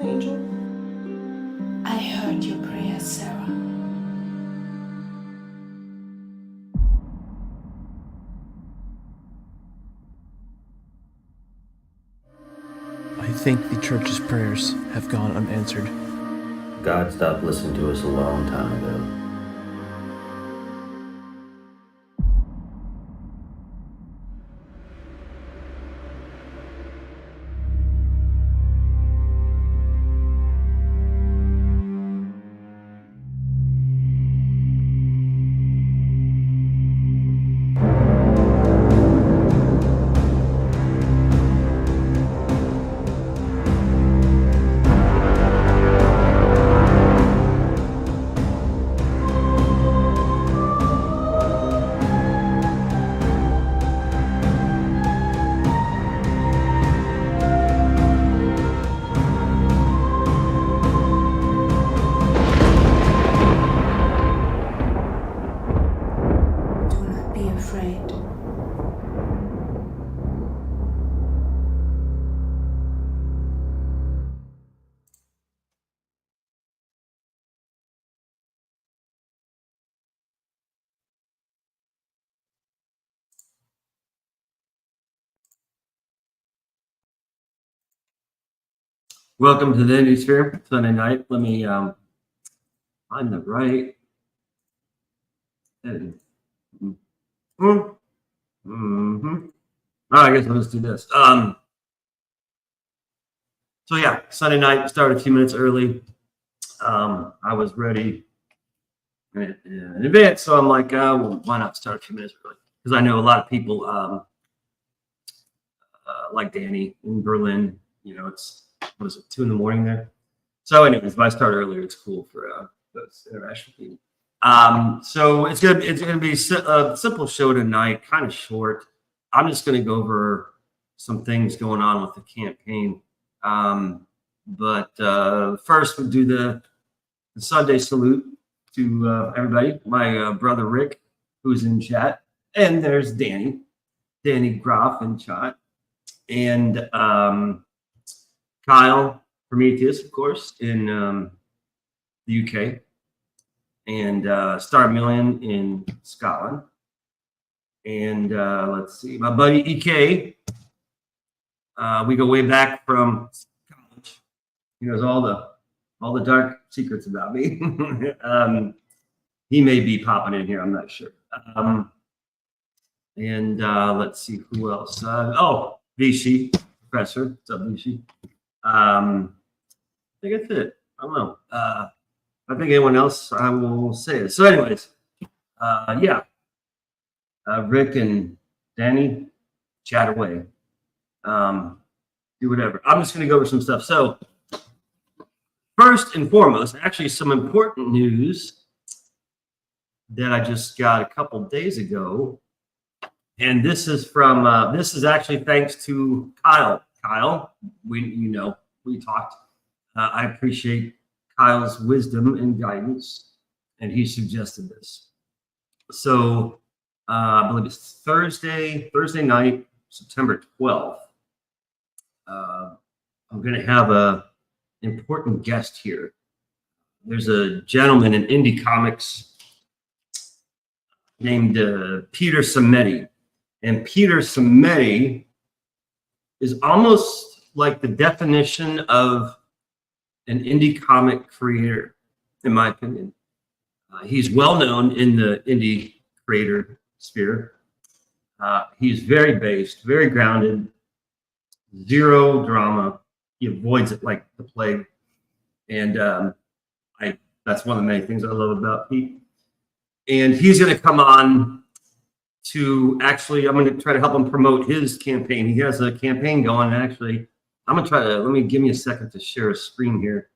angel. I heard your prayer, Sarah. I think the church's prayers have gone unanswered. God stopped listening to us a long time ago. Do not be afraid. Welcome to the Indiesphere, Sunday night. Let me find the right. I guess I'll just do this. So yeah, Sunday night, started a few minutes early. I was ready in advance, so I'm like, well, why not start a few minutes early? Because I know a lot of people like Danny in Berlin. You know, it's what is it, 2 a.m. there? So, anyways, if I start earlier, it's cool for those international people. So it's gonna be a simple show tonight, kind of short. I'm just gonna go over some things going on with the campaign. But first, we'll do the Sunday salute to everybody. My brother Rick, who's in chat, and there's Dani Graf in chat, and Kyle Prometheus, of course, in the UK, and Star Million in Scotland, and let's see, my buddy EK. We go way back from college. He knows all the dark secrets about me. He may be popping in here. I'm not sure. And let's see who else. Vichy, Professor. What's up, Vichy? I think that's it. I don't know. I think anyone else, I will say it. So, anyways, yeah. Rick and Danny, chat away. Do whatever. I'm just going to go over some stuff. So, first and foremost, actually, some important news that I just got a couple days ago, and this is from this is actually thanks to Kyle. Kyle, we talked. I appreciate Kyle's wisdom and guidance, and he suggested this. So I believe it's Thursday night, September 12th. I'm going to have a important guest here. There's a gentleman in indie comics named Peter Samedi. And Peter Samedi is almost like the definition of an indie comic creator, in my opinion. He's well known in the indie creator sphere. He's very based, very grounded, zero drama. He avoids it like the plague. And that's one of the many things I love about Pete. And he's going to come on to actually, I'm going to try to help him promote his campaign. He has a campaign going. Actually, I'm going to try to, give me a second to share a screen here.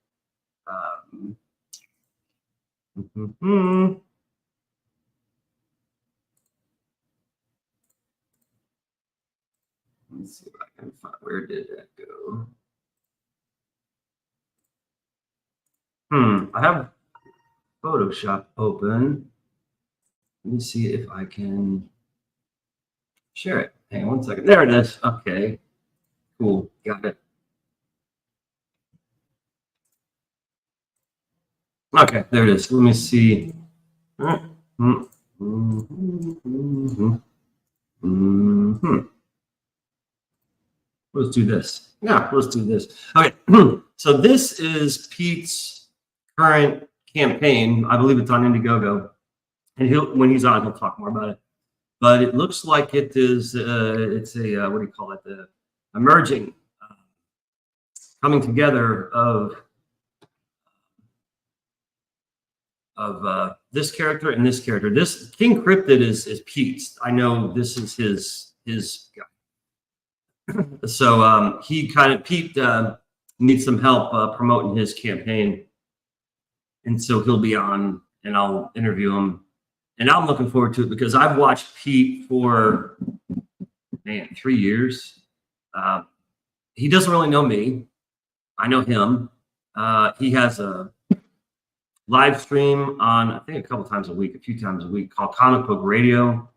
Let's see if I can find, where did that go? I have Photoshop open. Let me see if I can share it. Hang on one second. There it is. Okay. Cool. Got it. Okay, there it is. Let me see. Let's do this. Yeah, let's do this. Okay, so this is Pete's current campaign. I believe it's on Indiegogo, and when he's on, he'll talk more about it. But it looks like it is. It's a what do you call it? The emerging, coming together of this character and this character. This King Cryptid is Pete's. I know this is his guy. So Pete needs some help promoting his campaign, and so he'll be on, and I'll interview him, and I'm looking forward to it because I've watched Pete for 3 years. He doesn't really know me. I know him. He has a live stream on, I think, a few times a week called Comic Book Radio,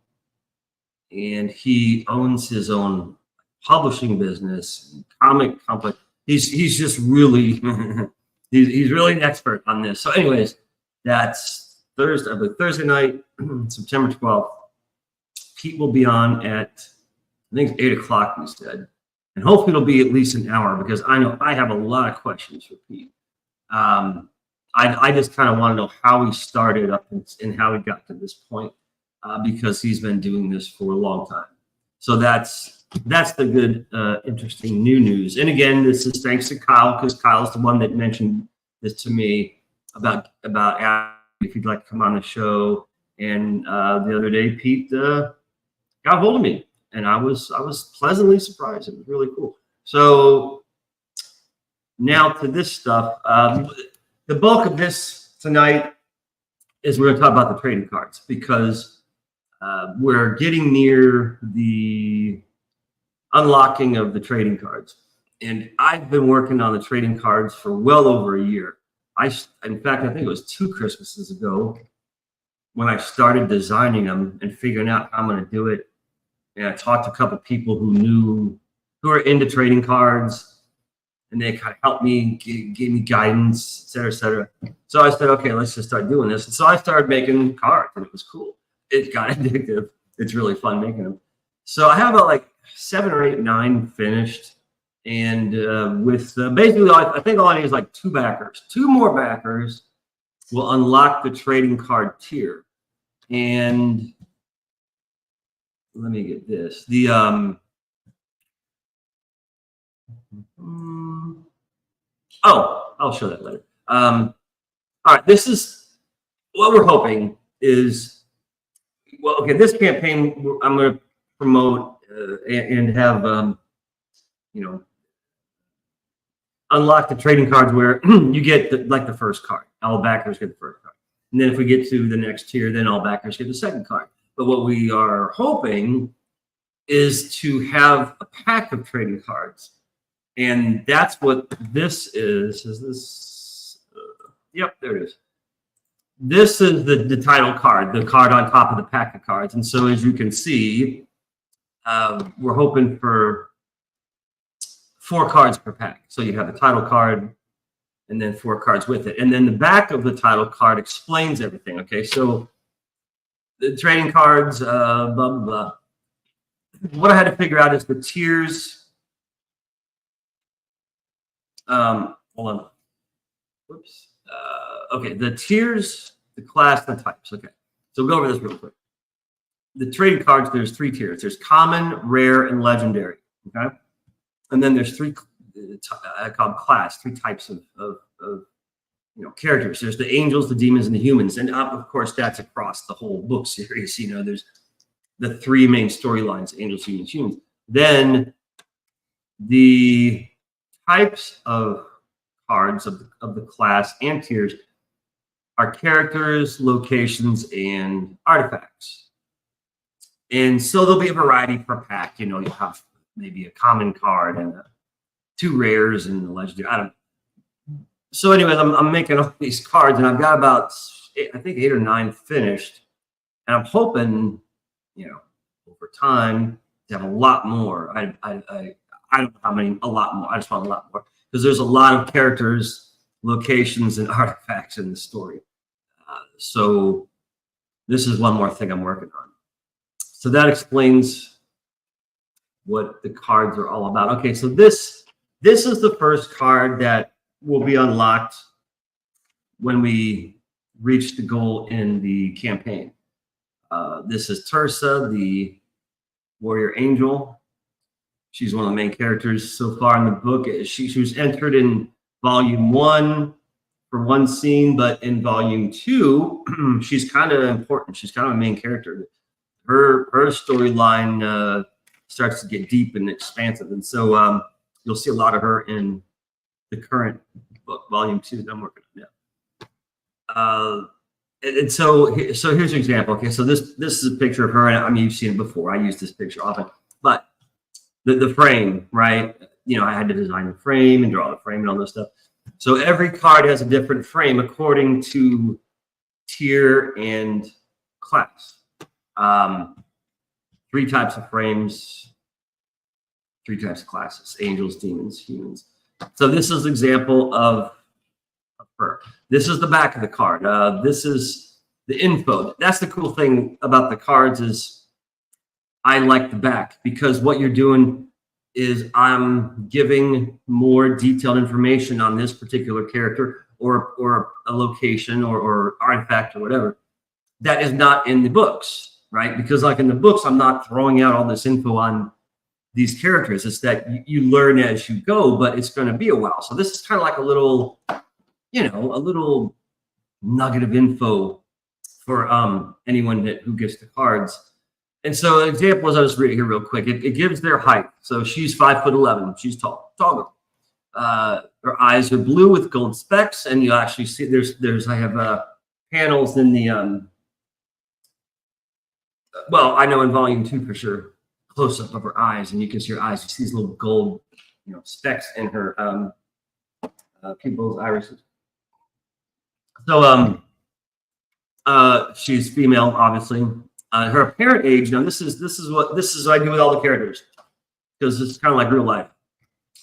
and he owns his own publishing business, comic company. He's just really he's really an expert on this. So, anyways, that's Thursday night, September 12th. Pete will be on at, I think it's 8 o'clock, he said, and hopefully it'll be at least an hour because I know I have a lot of questions for Pete. I just kind of want to know how he started up and how he got to this point because he's been doing this for a long time. So that's the good, interesting new news. And again, this is thanks to Kyle because Kyle's the one that mentioned this to me about if you'd like to come on the show. And the other day, Pete got a hold of me, and I was pleasantly surprised. It was really cool. So now to this stuff. The bulk of this tonight is we're going to talk about the trading cards because we're getting near the unlocking of the trading cards. And I've been working on the trading cards for well over a year. In fact, I think it was 2 Christmases ago when I started designing them and figuring out how I'm going to do it. And I talked to a couple of people who are into trading cards, and they kind of helped me, gave me guidance, et cetera, et cetera. So I said, okay, let's just start doing this. And so I started making cards, and it was cool. It got addictive. It's really fun making them. So I have about like 7 or 8, 9 finished. And with basically, I think all I need is like 2 backers. 2 more backers will unlock the trading card tier. And let me get this. I'll show that later. All right, this is what we're hoping is, well, okay, this campaign I'm going to promote and have, unlock the trading cards where you get the first card. All backers get the first card. And then if we get to the next tier, then all backers get the second card. But what we are hoping is to have a pack of trading cards. And that's what this is. Is this? Yep, there it is. This is the title card, the card on top of the pack of cards. And so as you can see, we're hoping for 4 cards per pack. So you have the title card and then 4 cards with it. And then the back of the title card explains everything. Okay, so the trading cards, blah, blah, blah. What I had to figure out is the tiers. Hold on. Whoops. Okay, the tiers, the class, the types. Okay, so we'll go over this real quick. The trading cards, there's 3 tiers. There's common, rare, and legendary. Okay, and then there's 3 I call class, 3 types of characters. There's the angels, the demons, and the humans, and of course that's across the whole book series. There's the 3 main storylines: angels, humans. Then the types of cards of the class and tiers are characters, locations, and artifacts. And so there'll be a variety per pack. You have maybe a common card and 2 rares and a legendary. I don't know. So anyways, I'm making all these cards, and I've got about, I think, 8 or 9 finished. And I'm hoping, over time to have a lot more. I don't know how many, a lot more. I just want a lot more because there's a lot of characters locations and artifacts in the story. So this is one more thing I'm working on. So that explains what the cards are all about. Okay, so this is the first card that will be unlocked when we reach the goal in the campaign. This is Tersa, the warrior angel. She's one of the main characters so far in the book. She was entered in volume 1 for one scene, but in volume 2, she's kind of important. She's kind of a main character. Her storyline starts to get deep and expansive, and so you'll see a lot of her in the current book, volume 2, that I'm working on now. And so here's an example. Okay, so this is a picture of her, and I mean, you've seen it before. I use this picture often, but the frame, right? You know, I had to design the frame and draw the frame and all this stuff. So every card has a different frame according to tier and class. 3 types of frames, 3 types of classes: angels, demons, humans. So this is an example of her. This is the back of the card. This is the info. That's the cool thing about the cards is I like the back, because what you're doing is I'm giving more detailed information on this particular character or a location or artifact or whatever that is not in the books, right? Because like in the books, I'm not throwing out all this info on these characters. It's that you learn as you go, but it's going to be a while. So this is kind of like a little, you know, a little nugget of info for anyone who gets the cards. And so an example, as I was reading here real quick, it gives their height. So she's 5'11". She's tall girl. Her eyes are blue with gold specks, and you actually see I have panels in the well, I know in volume 2 for sure, close up of her eyes, and you can see her eyes. You see these little gold, you know, specks in her pupils, irises. So she's female, obviously. Her apparent age. Now this is what I do with all the characters, because it's kind of like real life.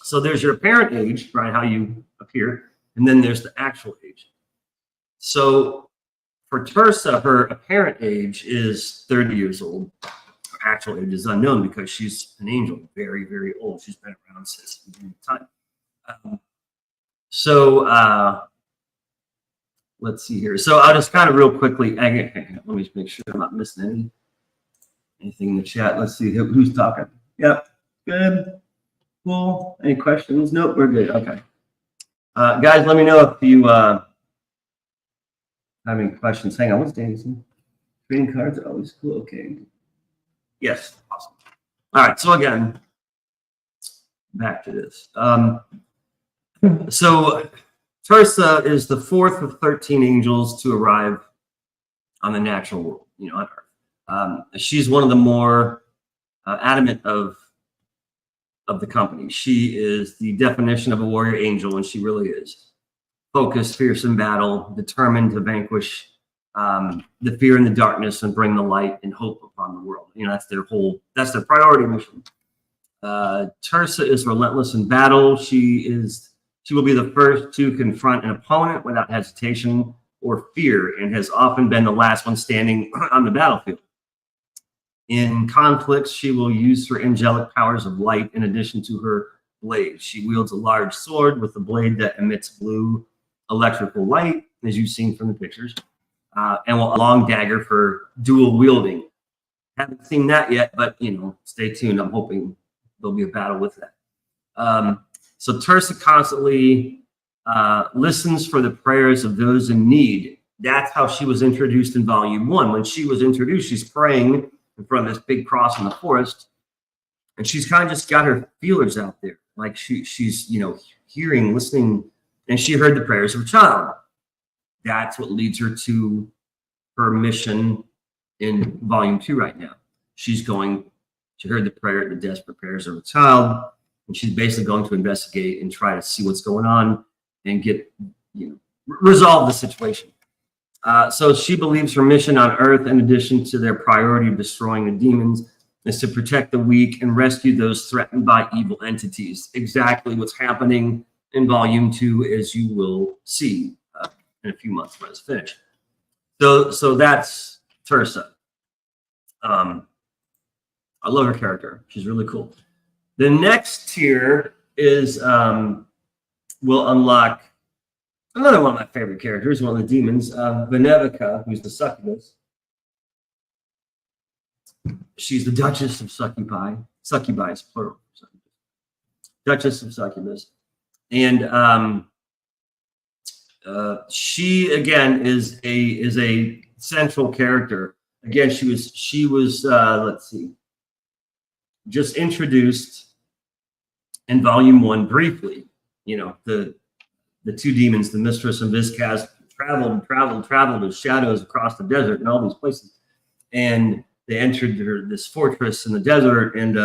So there's your apparent age, right? How you appear, and then there's the actual age. So for Tersa, her apparent age is 30 years old. Her actual age is unknown because she's an angel, very, very old. She's been around since the beginning of time. Let's see here. So I'll just kind of real quickly, let me just make sure I'm not missing anything in the chat. Let's see who's talking. Yep, good, cool. Any questions? Nope, we're good. Okay, guys, let me know if you have any questions. Hang on, what's Danny's? Trading cards are always cool. Okay. Yes, awesome. All right. So again, back to this. So Tersa is the 4th of 13 angels to arrive on the natural world, you know, on Earth. She's one of the more adamant of the company. She is the definition of a warrior angel, and she really is. Focused, fierce in battle, determined to vanquish the fear and the darkness and bring the light and hope upon the world. You know, that's their priority mission. Tersa is relentless in battle. She will be the first to confront an opponent without hesitation or fear, and has often been the last one standing on the battlefield. In conflicts, she will use her angelic powers of light in addition to her blade. She wields a large sword with a blade that emits blue electrical light, as you've seen from the pictures, and a long dagger for dual wielding. Haven't seen that yet, but, you know, stay tuned. I'm hoping there'll be a battle with that. So Tersa constantly listens for the prayers of those in need. That's how she was introduced in volume 1. When she was introduced, she's praying in front of this big cross in the forest, and she's kind of just got her feelers out there. Like she's, you know, hearing, listening, and she heard the prayers of a child. That's what leads her to her mission in volume 2 right now. She heard the desperate prayers of a child, and she's basically going to investigate and try to see what's going on and get, you know, resolve the situation. So she believes her mission on Earth, in addition to their priority of destroying the demons, is to protect the weak and rescue those threatened by evil entities. Exactly what's happening in volume 2, as you will see in a few months when it's finished. So that's Tersa. I love her character. She's really cool. The next tier is will unlock another one of my favorite characters, one of the demons, Benevica, who's the succubus. She's the Duchess of Succubi. Succubi is plural. Duchess of Succubus. And she again is a central character. Again, she was let's see, just introduced in volume 1 briefly. You know, the two demons, the Mistress and Vizcaz, traveled as shadows across the desert and all these places. And they entered this fortress in the desert and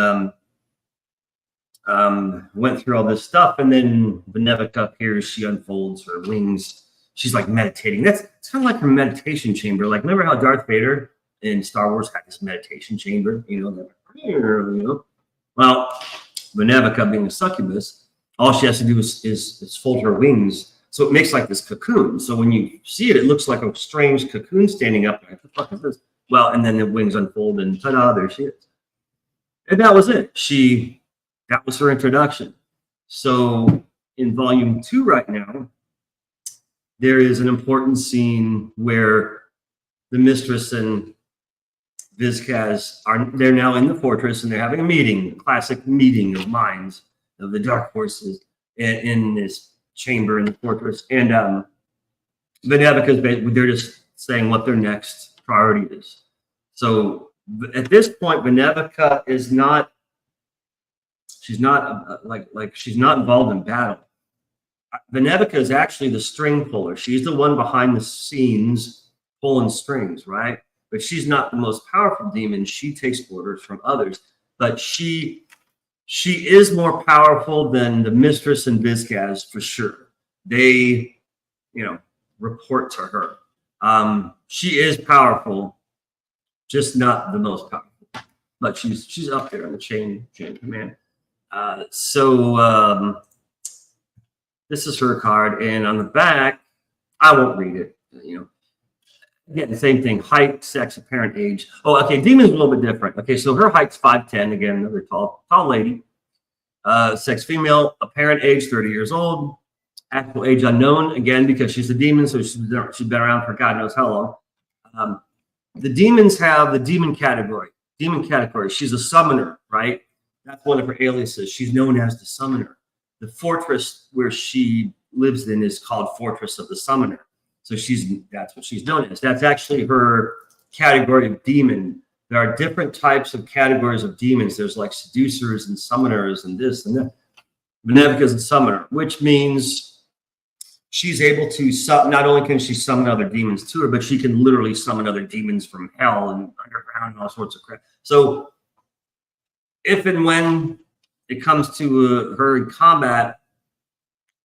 went through all this stuff. And then Benevica appears. She unfolds her wings. She's like meditating. It's kind of like her meditation chamber. Like, remember how Darth Vader in Star Wars had this meditation chamber? You know. Well, Benevica, being a succubus, all she has to do is fold her wings. So it makes like this cocoon. So when you see it, it looks like a strange cocoon standing up. What the fuck is this? Well, and then the wings unfold and ta-da, there she is. And that was it. That was her introduction. So in volume 2 right now, there is an important scene where the Mistress and Vizcaz they're now in the fortress and they're having a meeting, a classic meeting of minds of the dark forces in this chamber in the fortress. And Benevica's they're just saying what their next priority is. So at this point, Benevica is not. She's not she's not involved in battle. Benevica is actually the string puller. She's the one behind the scenes pulling strings, right? But she's not the most powerful demon. She takes orders from others. But she is more powerful than the Mistress and Vizcaz for sure. They, report to her. She is powerful, just not the most powerful. But she's up there in the chain of command. So this is her card, and on the back, I won't read it. Again, the same thing: height, sex, apparent age. Oh, okay. Demon's a little bit different. Okay, so her height's 5'10". Again, another tall lady. Sex female, apparent age 30 years old. Actual age unknown. Again, because she's a demon, so she's been around for God knows how long. The demons have the demon category. She's a summoner, right? That's one of her aliases. She's known as the Summoner. The fortress where she lives in is called Fortress of the Summoner. So that's what she's known as. That's actually her category of demon. There are different types of categories of demons. There's like seducers and summoners and this and that. Benevica is a summoner, which means she's able to not only can she summon other demons to her, but she can literally summon other demons from hell and underground and all sorts of crap. So if and when it comes to her in combat,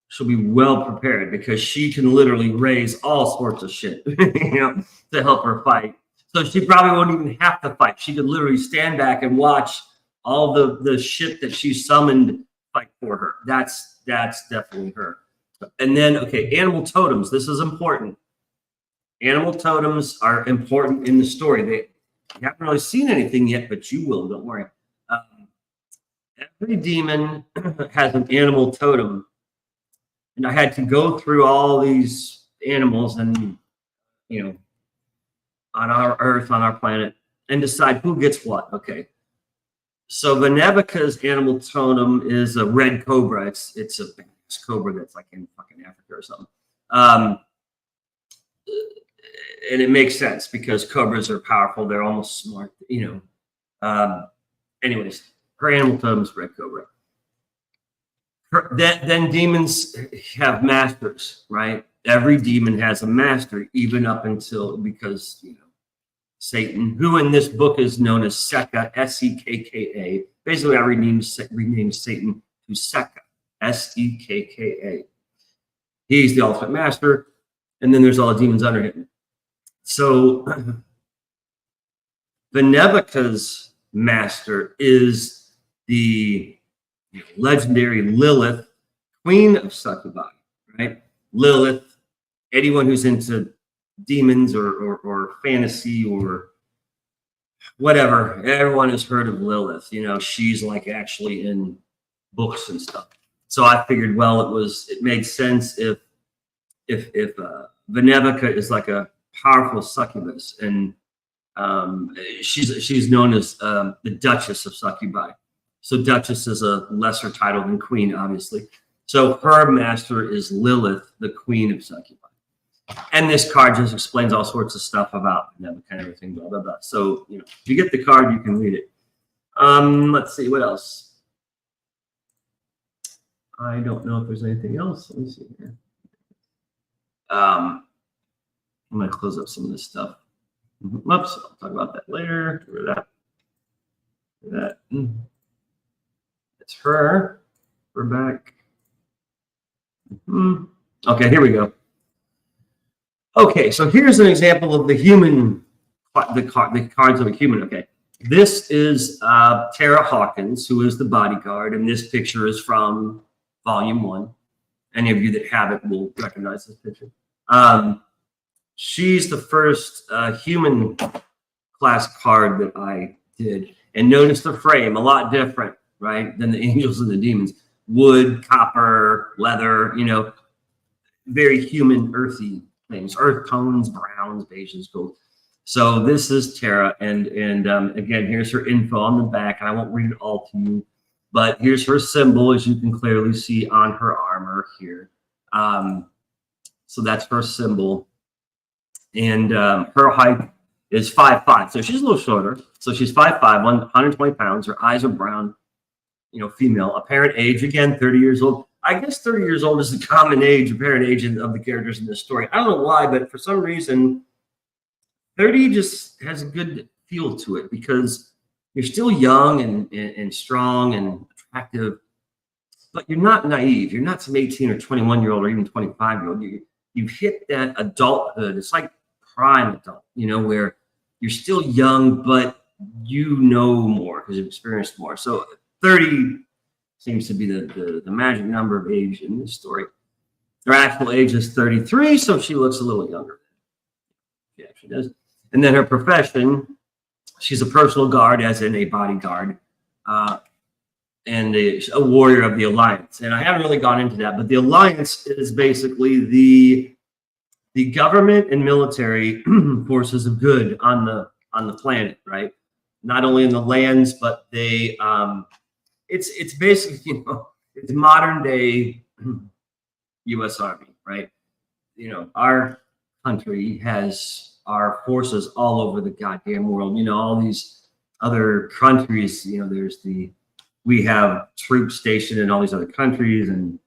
she'll be well prepared because she can literally raise all sorts of shit, to help her fight. So she probably won't even have to fight. She could literally stand back and watch all the shit that she summoned fight for her. That's definitely her. And then, okay, animal totems. This is important. Animal totems are important in the story. You haven't really seen anything yet, but you will. Don't worry. Every demon has an animal totem. And I had to go through all these animals and, on our Earth, on our planet, and decide who gets what. Okay. So Benevica's animal totem is a red cobra. It's a badass cobra that's like in fucking Africa or something. And it makes sense because cobras are powerful. They're almost smart, anyways, her animal totem is red cobra. Then demons have masters, right? Every demon has a master, even up until, because, Satan, who in this book is known as Sekka, S-E-K-K-A. Basically, I renamed Satan to Sekka, S-E-K-K-A. He's the ultimate master, and then there's all the demons under him. So Benevica's master is the legendary Lilith, Queen of Succubi, right? Lilith. Anyone who's into demons or fantasy or whatever, everyone has heard of Lilith. You know, she's like actually in books and stuff. So I figured, well, it made sense if Venevica is like a powerful succubus, and she's known as the Duchess of Succubi. So Duchess is a lesser title than Queen, obviously. So her master is Lilith, the Queen of Succubi. And this card just explains all sorts of stuff about Venevica and everything, blah, blah, blah. So, you know, if you get the card, you can read it. Let's see, what else? I don't know if there's anything else. Let me see here. I'm going to close up some of this stuff. Oops, I'll talk about that later. Get rid of that. It's her. We're back. Okay, here we go. Okay, so here's an example of the human, the cards of a human. Okay, this is Tara Hawkins, who is the bodyguard, and this picture is from Volume 1. Any of you that have it will recognize this picture. She's the first human class card that I did. And notice the frame, a lot different, right, than the angels and the demons. Wood, copper, leather, you know, very human, earthy things. Earth tones, browns, beiges, gold. So this is Tara. And again, here's her info on the back. And I won't read it all to you. But here's her symbol, as you can clearly see on her armor here. So that's her symbol. And her height is 5'5". So she's a little shorter. So she's 5'5", 120 pounds. Her eyes are brown, you know, female. Apparent age, again, 30 years old. I guess 30 years old is the common age, apparent age of the characters in this story. I don't know why, but for some reason, 30 just has a good feel to it because you're still young and strong and attractive, but you're not naive. You're not some 18 or 21-year-old or even 25-year-old. You've hit that adulthood. It's like prime adult, you know, where you're still young, but you know more because you've experienced more. So 30 seems to be the magic number of age in this story. Her actual age is 33, so she looks a little younger. Yeah, she does. And then her profession, she's a personal guard, as in a bodyguard, and a warrior of the Alliance. And I haven't really gone into that, but the Alliance is basically the government and military forces of good on the planet, right? Not only in the lands, but they it's basically, you know, it's modern day U.S. Army, right? You know, our country has our forces all over the goddamn world. You know, all these other countries, you know, we have troops stationed in all these other countries and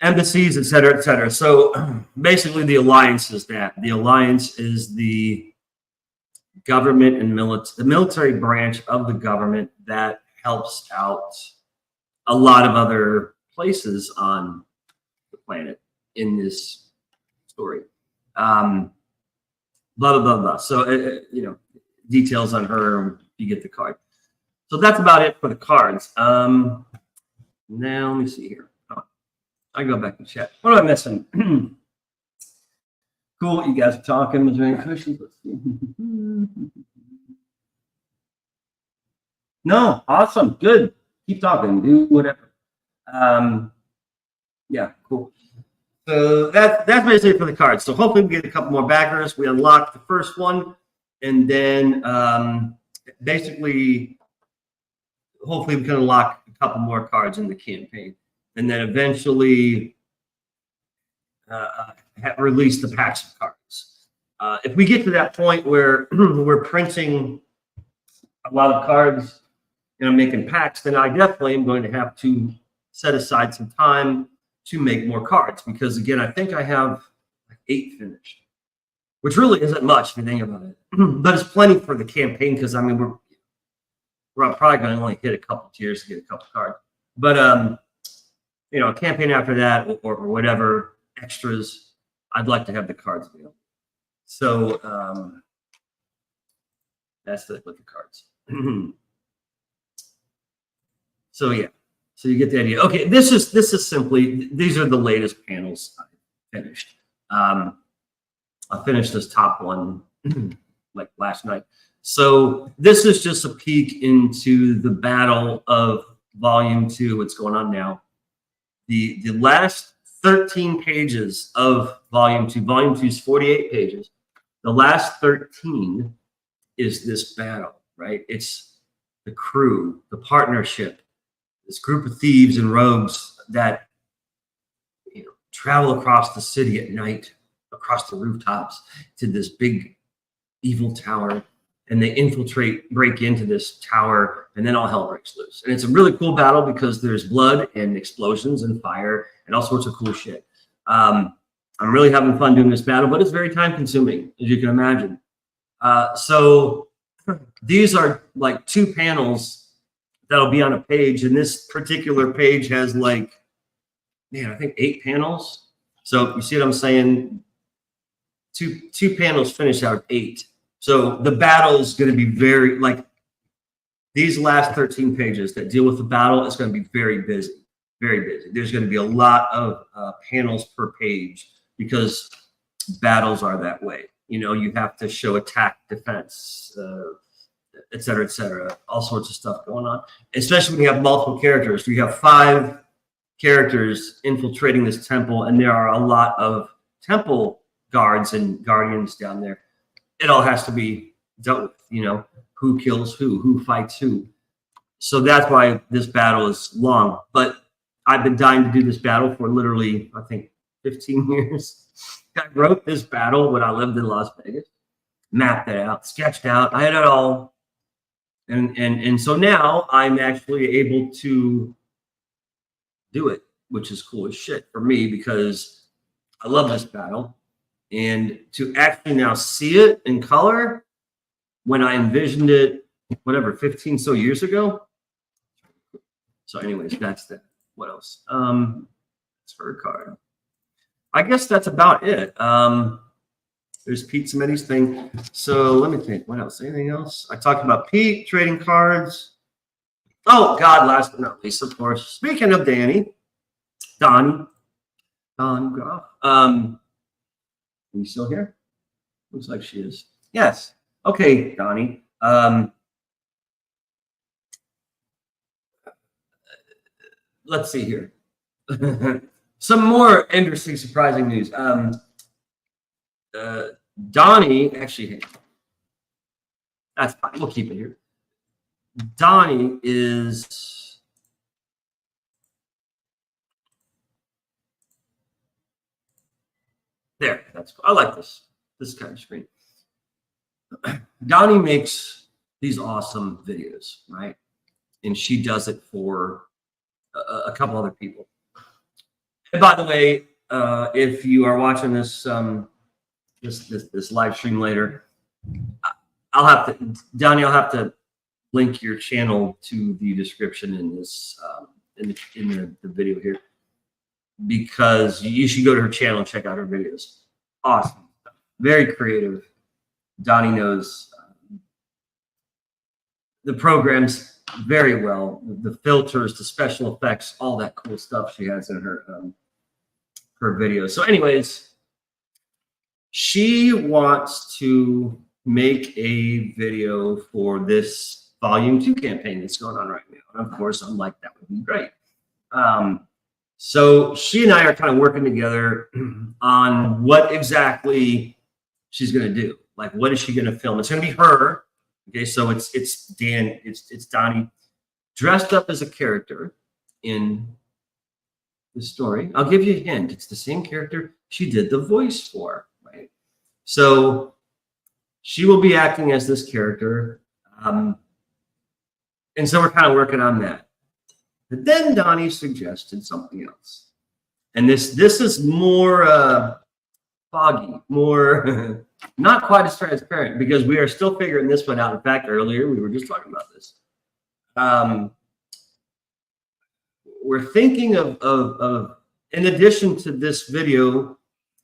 embassies, et cetera, et cetera. So basically the Alliance is that. The Alliance is the government and the military branch of the government that helps out a lot of other places on the planet in this story. Blah, blah, blah, blah. So, you know, details on her, you get the card. So that's about it for the cards. Now, let me see here. I go back and chat. What am I missing? Cool, you guys are talking. Was there any questions? Let's see. No, awesome, good. Keep talking, do whatever. Yeah, cool. So that's basically it for the cards. So hopefully we get a couple more backers. We unlock the first one, and then basically, hopefully we can unlock a couple more cards in the campaign, and then eventually release the packs of cards. If we get to that point where we're printing a lot of cards and I'm making packs, then I definitely am going to have to set aside some time to make more cards, because again, I think I have 8 finished, which really isn't much if you think about it, but it's plenty for the campaign, because I mean we're probably going to only hit a couple tiers to get a couple cards, but you know, a campaign after that or whatever extras, I'd like to have the cards available. So that's with the cards. So yeah, So you get the idea. Okay, this is simply, these are the latest panels I finished. I finished this top one like last night. So this is just a peek into the battle of volume 2, what's going on now. The last 13 pages of volume 2. Volume 2 is 48 pages. The last 13 is this battle, right? It's the crew, the partnership, this group of thieves and rogues that travel across the city at night, across the rooftops to this big evil tower, and they break into this tower, and then all hell breaks loose. And it's a really cool battle because there's blood and explosions and fire and all sorts of cool shit. I'm really having fun doing this battle, but it's very time consuming, as you can imagine. So these are like 2 panels that'll be on a page, and this particular page has like, man, I think 8 panels. So you see what I'm saying? Two panels finish out of 8. So the battle is going to be very, like, these last 13 pages that deal with the battle is going to be very busy, very busy. There's going to be a lot of panels per page because battles are that way. You have to show attack, defense, et cetera, all sorts of stuff going on, especially when you have multiple characters. You have 5 characters infiltrating this temple, and there are a lot of temple guards and guardians down there. It all has to be dealt with, who kills who fights who. So that's why this battle is long. But I've been dying to do this battle for literally, I think, 15 years. I wrote this battle when I lived in Las Vegas, mapped it out, sketched out. I had it all. And so now I'm actually able to do it, which is cool as shit for me because I love this battle. And to actually now see it in color when I envisioned it, 15 so years ago. So anyways, that's that. What else? It's for a card. I guess that's about it. There's Pete Smitty's thing. So let me think. What else? Anything else? I talked about Pete trading cards. Oh God, last but not least, of course. Speaking of Dani Graf. Are you still here? Looks like she is. Yes. Okay, Dani. Let's see here. Some more interesting, surprising news. Dani, actually, that's fine. We'll keep it here. Dani is there. I like this kind of screen. Dani makes these awesome videos, right? And she does it for a couple other people. And by the way, if you are watching this this live stream later, Dani, I'll have to link your channel to the description in this in the video here, because you should go to her channel and check out her videos. Awesome, very creative. Dani knows the programs very well, the filters, the special effects, all that cool stuff she has in her videos. So anyways, she wants to make a video for this volume 2 campaign that's going on right now. And of course, I'm like, that would be great. So she and I are kind of working together on what exactly she's going to do. Like, what is she going to film? It's going to be her. Okay, so it's Dani dressed up as a character in the story. I'll give you a hint. It's the same character she did the voice for, right? So she will be acting as this character. And so we're kind of working on that. But then Dani suggested something else. And this is more foggy, more not quite as transparent, because we are still figuring this one out. In fact, earlier we were just talking about this. We're thinking of in addition to this video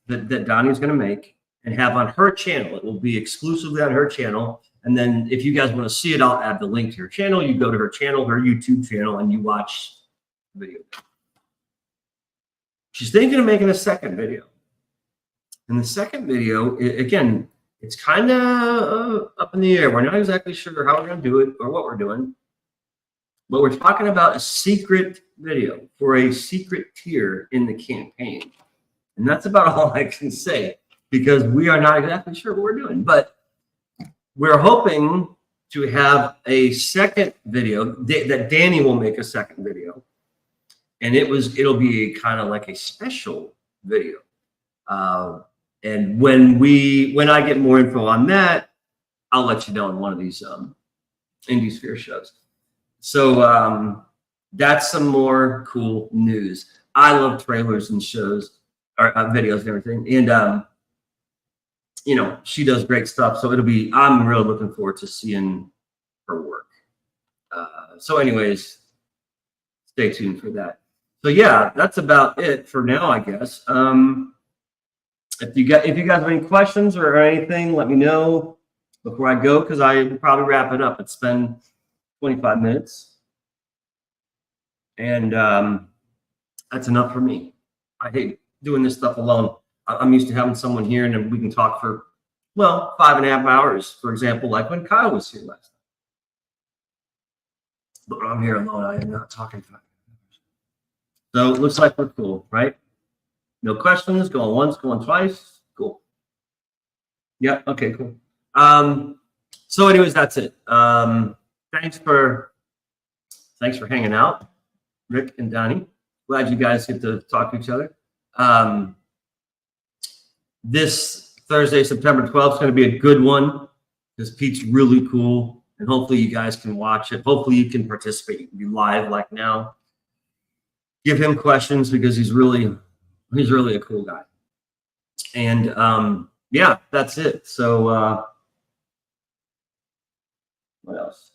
that Dani's going to make and have on her channel, it will be exclusively on her channel. And then if you guys want to see it, I'll add the link to her channel. You go to her channel, her YouTube channel, and you watch video. She's thinking of making a second video. And the second video, again, it's kind of up in the air. We're not exactly sure how we're going to do it or what we're doing. But we're talking about a secret video for a secret tier in the campaign. And that's about all I can say because we are not exactly sure what we're doing. But we're hoping to have a second video that Dani will make a second video. And it'll be kind of like a special video. And when I get more info on that, I'll let you know in one of these Indiesphere shows. So that's some more cool news. I love trailers and shows or videos and everything. And you know, she does great stuff. So I'm really looking forward to seeing her work. So anyways, stay tuned for that. So yeah, that's about it for now, I guess. If you guys have any questions or anything, let me know before I go, because I will probably wrap it up. It's been 25 minutes. And that's enough for me. I hate doing this stuff alone. I'm used to having someone here and then we can talk for, well, 5.5 hours, for example, like when Kyle was here last time. But when I'm here alone, I am not talking 5 hours. So it looks like we're cool, right? No questions, going once, going twice. Cool. Yeah, okay, cool. So anyways, that's it. Thanks for hanging out, Rick and Dani. Glad you guys get to talk to each other. This Thursday, September 12th is going to be a good one because Pete's really cool, and hopefully you guys can watch it. Hopefully you can participate. You can be live like now. Give him questions because he's really a cool guy. And yeah, that's it. So what else?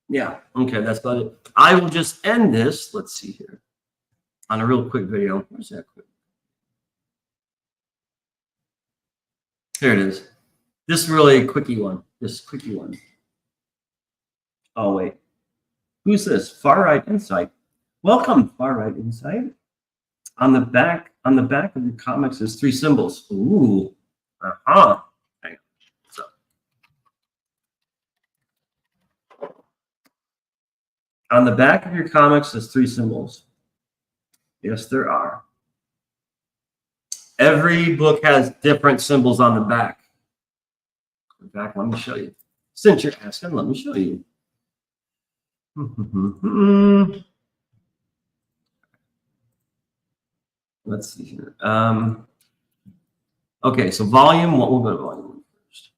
Yeah, okay, that's about it. I will just end this. Let's see here on a real quick video. Where's that quick? Here it is. This is really a quickie one. Oh wait, who's this? Far Right Insight. Welcome, Far Right Insight. On the back of the comics is 3 symbols. Ooh, Hang on. So, on the back of your comics is 3 symbols. Yes, there are. Every book has different symbols on the back. In fact, let me show you. Since you're asking, let me show you. Let's see here. Okay, so volume 1. We'll go to volume 1 first.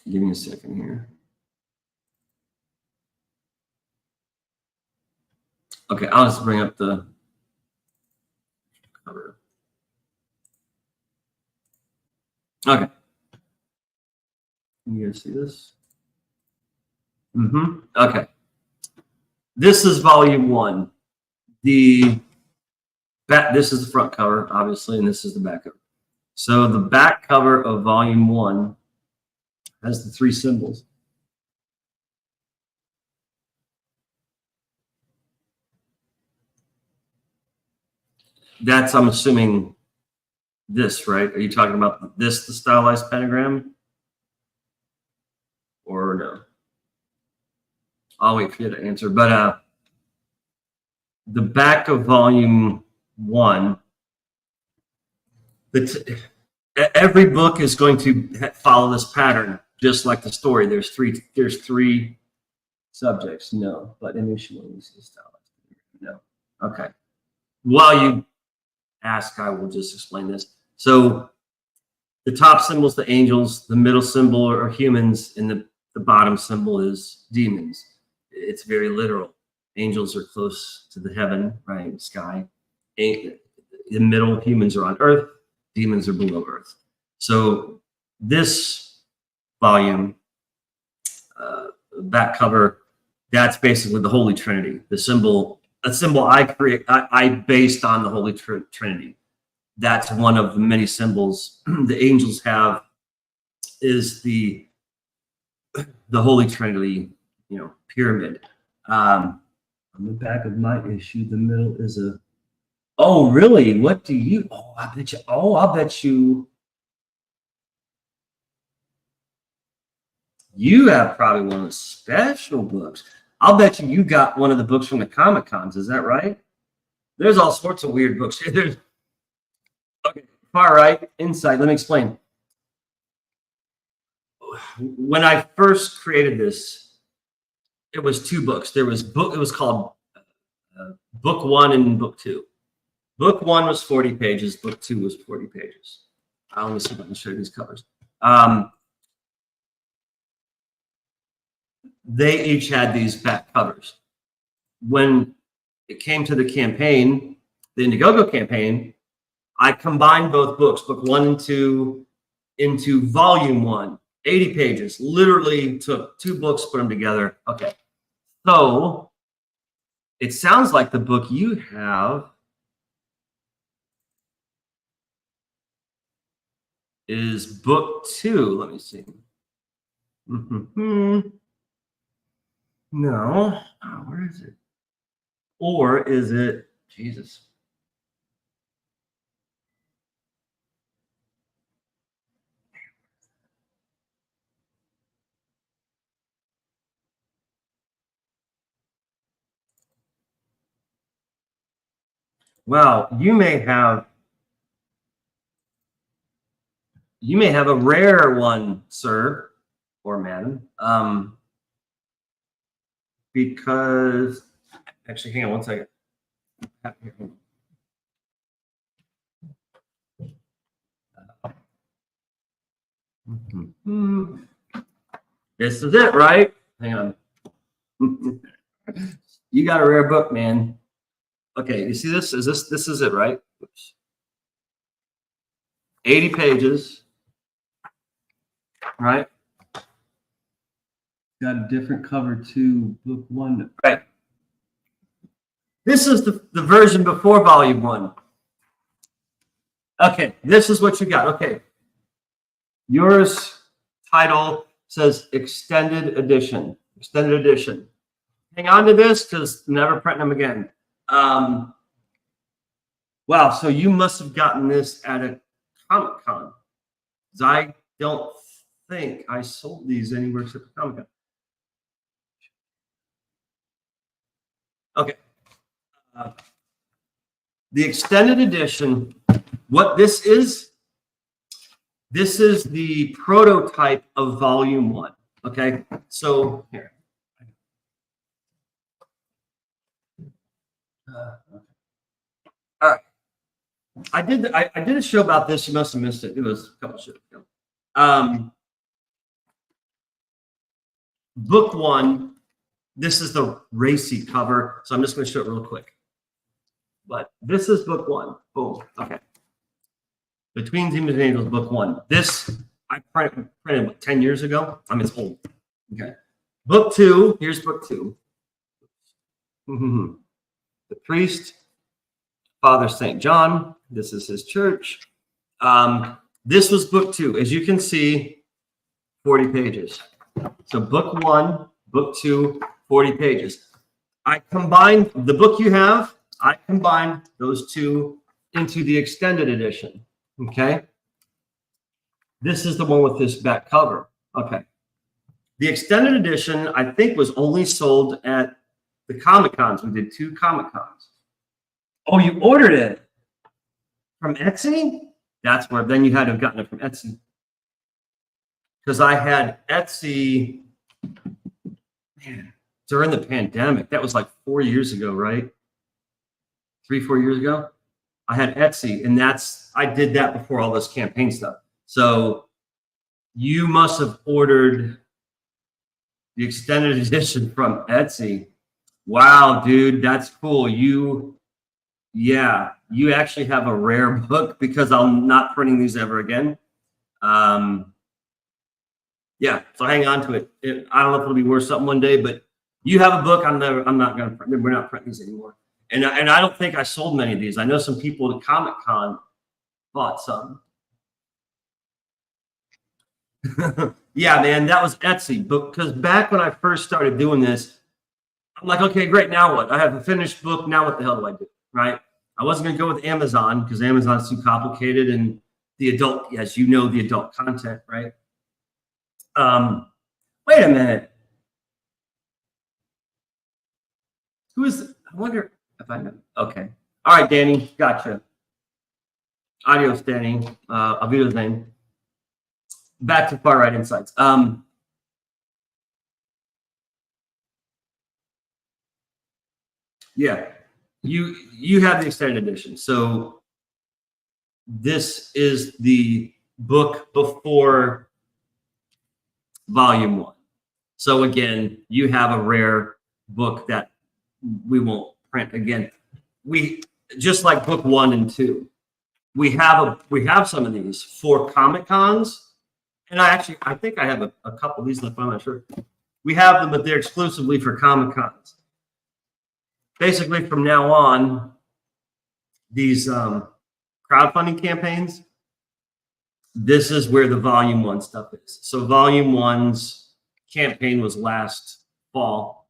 Give me a second here. Okay, I'll just bring up the cover. Okay. You guys see this? Okay. This is volume 1. This is the front cover, obviously, and this is the back cover. So the back cover of volume 1 has the 3 symbols. That's, I'm assuming, this, right? Are you talking about this, the stylized pentagram? Or no? I'll wait for you to answer. But the back of volume 1, every book is going to follow this pattern, just like the story. There's three subjects. No, but initially is stylized. No. Okay. While you ask, I will just explain this. So the top symbol is the angels, the middle symbol are humans, and the bottom symbol is demons. It's very literal. Angels are close to the heaven, right, sky. In the middle, humans are on earth, demons are below earth. So this volume, back cover, that's basically the Holy Trinity. A symbol I based on the Holy Trinity. that's one of the many symbols the angels have, is the Holy Trinity, pyramid. On the back of my issue, the middle is a. Oh, really? What do you? Oh, I bet you. Oh, I'll bet you. You have probably one of the special books. I'll bet you got one of the books from the Comic Cons. Is that right? There's all sorts of weird books. There's okay, far right, insight. Let me explain. When I first created this, it was 2 books. There was book. It was called Book 1 and Book 2. Book 1 was 40 pages. Book 2 was 40 pages. Let me see if I can show you these covers. They each had these back covers. When it came to the campaign, the Indiegogo campaign, I combined both books, book 1 and 2, into volume 1, 80 pages. Literally took 2 books, put them together. Okay. So it sounds like the book you have is book 2. Let me see. No. Oh, where is it? Or is it Jesus? Well, you may have a rare one, sir or madam. Because actually, hang on one second. This is it, right? Hang on. You got a rare book, man. Okay, you see this? This is it, right? Oops. 80 pages, right? Got a different cover to book 1. Right. This is the version before volume 1. Okay, this is what you got. Okay. Yours title says extended edition. Extended edition. Hang on to this because never print them again. Wow, so you must have gotten this at a Comic Con. I don't think I sold these anywhere except the Comic Con. Okay. The extended edition, what this is the prototype of volume 1. Okay, so here. All right. I did a show about this. You must have missed it. It was a couple shows ago. Book 1. This is the racy cover, so I'm just going to show it real quick. But this is book 1. Boom. Okay. Between Demons and Angels, book 1. This I printed what, 10 years ago. I mean, it's old. Okay. Book 2. Here's book 2. The priest, Father St. John. This is his church. This was book 2. As you can see, 40 pages. So book 1, book 2, 40 pages. I combined the book you have. I combined those 2 into the extended edition. Okay. This is the one with this back cover. Okay. The extended edition, I think, was only sold at the Comic Cons. We did 2 Comic Cons. Oh, you ordered it from Etsy? That's where then you had to have gotten it from Etsy. Because I had Etsy, man, during the pandemic. That was like 4 years ago, right? 3-4 years ago. I had Etsy, and I did that before all this campaign stuff. So you must have ordered the extended edition from Etsy. Wow, dude, that's cool. You actually have a rare book because I'm not printing these ever again. Yeah, so hang on to it. I don't know if it'll be worth something one day, but you have a book. I'm not going to print. We're not printing these anymore. And I don't think I sold many of these. I know some people at Comic Con bought some. Yeah, man, that was Etsy. Because back when I first started doing this, I'm like, okay, great. Now what? I have a finished book. Now what the hell do I do? Right? I wasn't going to go with Amazon because Amazon's too complicated and the adult, as you know, the adult content, right? Wait a minute. Who is? I wonder if I know. Okay. All right, Danny. Gotcha. Adios, Danny. Auf Wiedersehen. Back to Far Right Insights. Yeah, you have the extended edition. So this is the book before volume 1. So again, you have a rare book that we won't print again. We just like book 1 and 2. We have some of these for Comic Cons, and I think I have a couple of these left. I'm not sure. We have them, but they're exclusively for Comic Cons. Basically, from now on, these crowdfunding campaigns, this is where the volume 1 stuff is. So volume 1's campaign was last fall,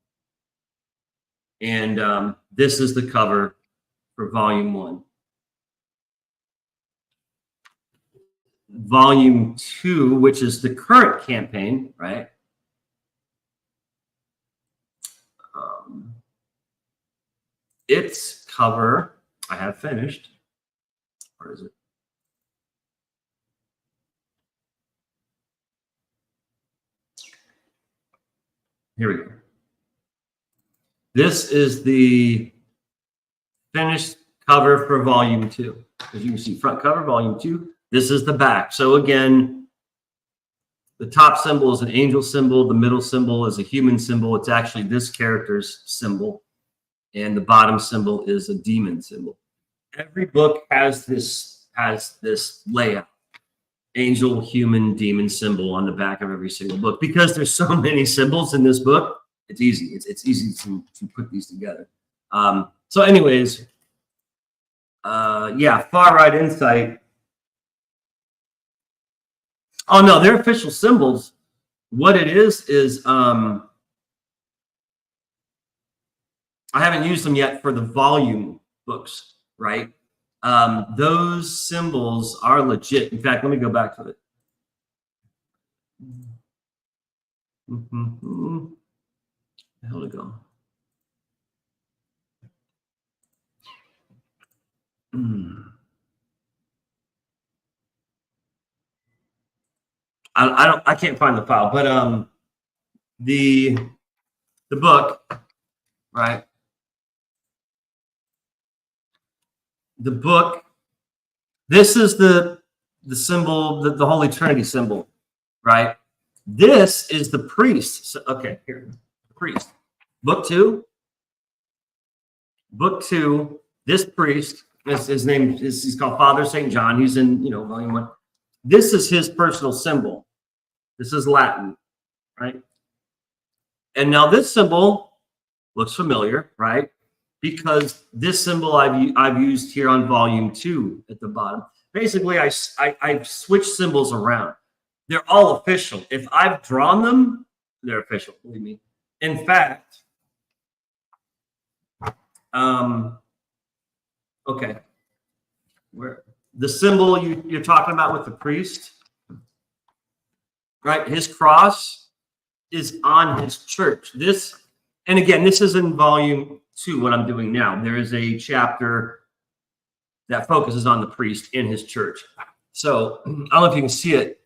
and this is the cover for volume 1. Volume 2, which is the current campaign, right? Its cover, I have finished. Where is it? Here we go. This is the finished cover for volume 2. As you can see, front cover, volume 2. This is the back. So again, the top symbol is an angel symbol. The middle symbol is a human symbol. It's actually this character's symbol. And the bottom symbol is a demon symbol. Every book has this layout. Angel, human, demon symbol on the back of every single book. Because there's so many symbols in this book, it's easy. It's easy to put these together. So anyways, yeah, Far Right Insight. Oh no, they're official symbols. What it is I haven't used them yet for the volume books, right? Those symbols are legit. In fact, let me go back to it. Where to go? I can't find the file, but the book, right? The book, this is the symbol, the Holy Trinity symbol, right? This is the priest. So, okay, here, priest. Book 2. Book 2, this priest, his name is, he's called Father St. John. He's in, volume 1. This is his personal symbol. This is Latin, right? And now this symbol looks familiar, right? Because this symbol I've used here on volume 2 at the bottom. Basically, I've switched symbols around. They're all official. If I've drawn them, they're official, believe me. In fact, okay, where the symbol you're talking about with the priest, right? His cross is on his church. This, and again, this is in volume 2, what I'm doing now. There is a chapter that focuses on the priest in his church. So I don't know if you can see it,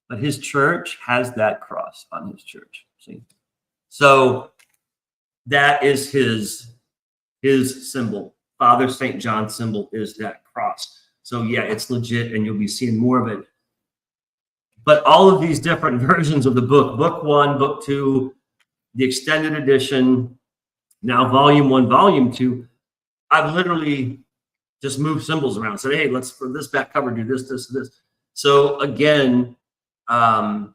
but his church has that cross on his church. See? So that is his symbol. Father St. John's symbol is that cross. So yeah, it's legit, and you'll be seeing more of it. But all of these different versions of the book, book 1, book 2, the extended edition, now volume 1, volume 2, I've literally just moved symbols around. Said, hey, let's, for this back cover, do this, this, this. So again, yeah,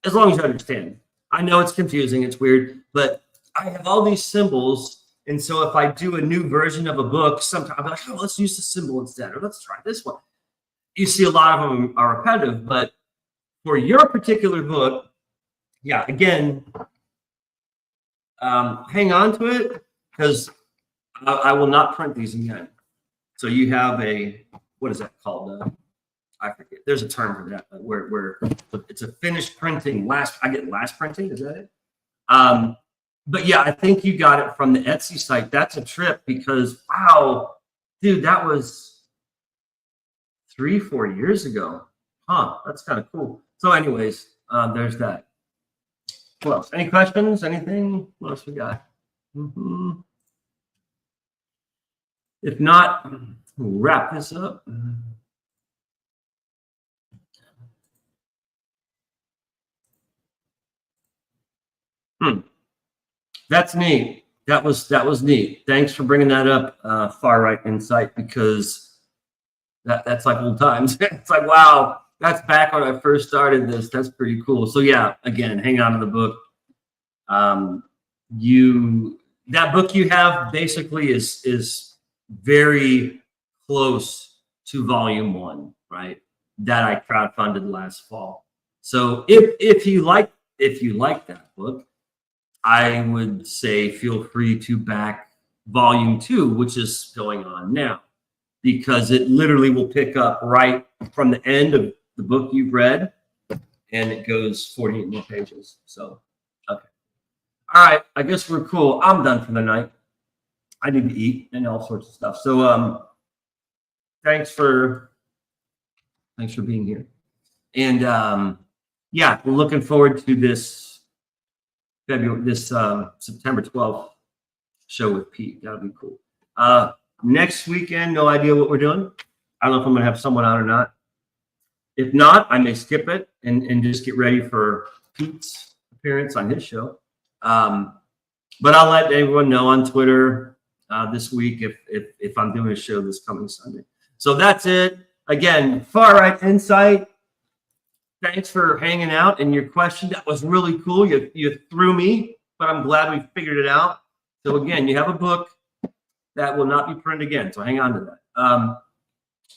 as long as you understand. I know it's confusing, it's weird, but I have all these symbols And so if I do a new version of a book, sometimes I'll be like, oh, let's use the symbol instead, or let's try this one. You see a lot of them are repetitive, but for your particular book, yeah, again, hang on to it because I will not print these again. So you have a, what is that called? I forget. There's a term for that, where it's a finished printing. I get last printing. Is that it? But yeah, I think you got it from the Etsy site. That's a trip because wow, dude, that was 3-4 years ago. Huh? That's kind of cool. So, anyways, there's that. What else? Any questions? Anything? What else we got? If not, we'll wrap this up. That's neat. That was neat. Thanks for bringing that up, Far Right Insight, because that's like old times. It's like, wow, that's back when I first started this. That's pretty cool. So yeah, again, hang on to the book. That book you have basically is very close to volume 1, right? That I crowdfunded last fall. So if you like that book, I would say feel free to back volume 2, which is going on now, because it literally will pick up right from the end of the book you've read, and it goes 48 more pages. So, okay. All right. I guess we're cool. I'm done for the night. I need to eat and all sorts of stuff. So, thanks for being here. And, yeah, we're looking forward to this September 12th show with Pete. That'll be cool. Next weekend, no idea what we're doing. I don't know if I'm gonna have someone on or not. If not, I may skip it and just get ready for Pete's appearance on his show. But I'll let everyone know on Twitter this week if I'm doing a show this coming Sunday. So that's it. Again, Far Right Insight. Thanks for hanging out and your question. That was really cool. You threw me, but I'm glad we figured it out. So again, you have a book that will not be printed again. So hang on to that.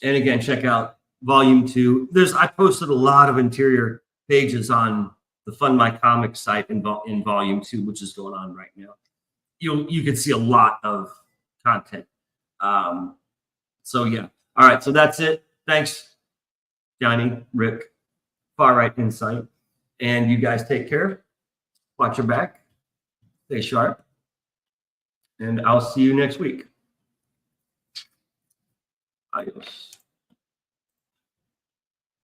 And again, check out volume 2. I posted a lot of interior pages on the Fund My Comics site in volume 2, which is going on right now. You can see a lot of content. So yeah. All right. So that's it. Thanks, Johnny, Rick. Far Right Insight. And you guys take care. Watch your back. Stay sharp. And I'll see you next week. Adios.